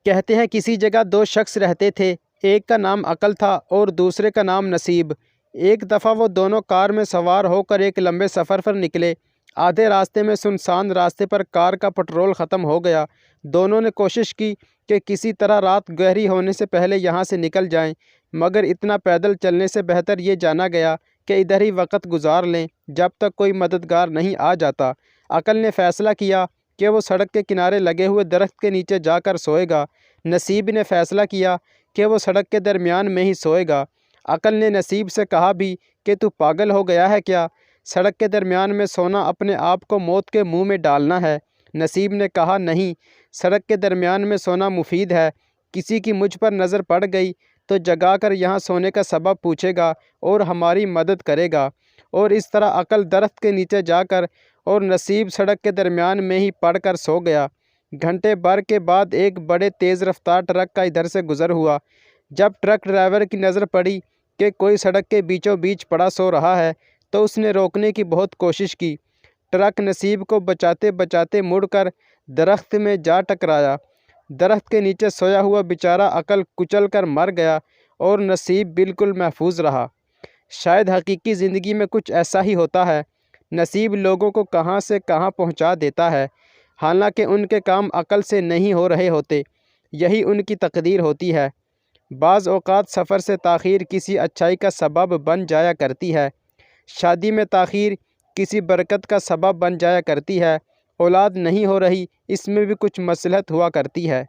کہتے ہیں کسی جگہ دو شخص رہتے تھے، ایک کا نام عقل تھا اور دوسرے کا نام نصیب۔ ایک دفعہ وہ دونوں کار میں سوار ہو کر ایک لمبے سفر پر نکلے۔ آدھے راستے میں سنسان راستے پر کار کا پٹرول ختم ہو گیا۔ دونوں نے کوشش کی کہ کسی طرح رات گہری ہونے سے پہلے یہاں سے نکل جائیں، مگر اتنا پیدل چلنے سے بہتر یہ جانا گیا کہ ادھر ہی وقت گزار لیں جب تک کوئی مددگار نہیں آ جاتا۔ عقل نے فیصلہ کیا کہ وہ سڑک کے کنارے لگے ہوئے درخت کے نیچے جا کر سوئے گا۔ نصیب نے فیصلہ کیا کہ وہ سڑک کے درمیان میں ہی سوئے گا۔ عقل نے نصیب سے کہا بھی کہ تو پاگل ہو گیا ہے کیا؟ سڑک کے درمیان میں سونا اپنے آپ کو موت کے منہ میں ڈالنا ہے۔ نصیب نے کہا نہیں، سڑک کے درمیان میں سونا مفید ہے۔ کسی کی مجھ پر نظر پڑ گئی تو جگا کر یہاں سونے کا سبب پوچھے گا اور ہماری مدد کرے گا۔ اور اس طرح عقل درخت کے نیچے جا کر اور نصیب سڑک کے درمیان میں ہی پڑ کر سو گیا۔ گھنٹے بھر کے بعد ایک بڑے تیز رفتار ٹرک کا ادھر سے گزر ہوا۔ جب ٹرک ڈرائیور کی نظر پڑی کہ کوئی سڑک کے بیچوں بیچ پڑا سو رہا ہے تو اس نے روکنے کی بہت کوشش کی۔ ٹرک نصیب کو بچاتے بچاتے مڑ کر درخت میں جا ٹکرایا۔ درخت کے نیچے سویا ہوا بیچارہ عقل کچل کر مر گیا اور نصیب بالکل محفوظ رہا۔ شاید حقیقی زندگی میں کچھ ایسا ہی ہوتا ہے۔ نصیب لوگوں کو کہاں سے کہاں پہنچا دیتا ہے، حالانکہ ان کے کام عقل سے نہیں ہو رہے ہوتے۔ یہی ان کی تقدیر ہوتی ہے۔ بعض اوقات سفر سے تاخیر کسی اچھائی کا سبب بن جایا کرتی ہے۔ شادی میں تاخیر کسی برکت کا سبب بن جایا کرتی ہے۔ اولاد نہیں ہو رہی، اس میں بھی کچھ مصلحت ہوا کرتی ہے۔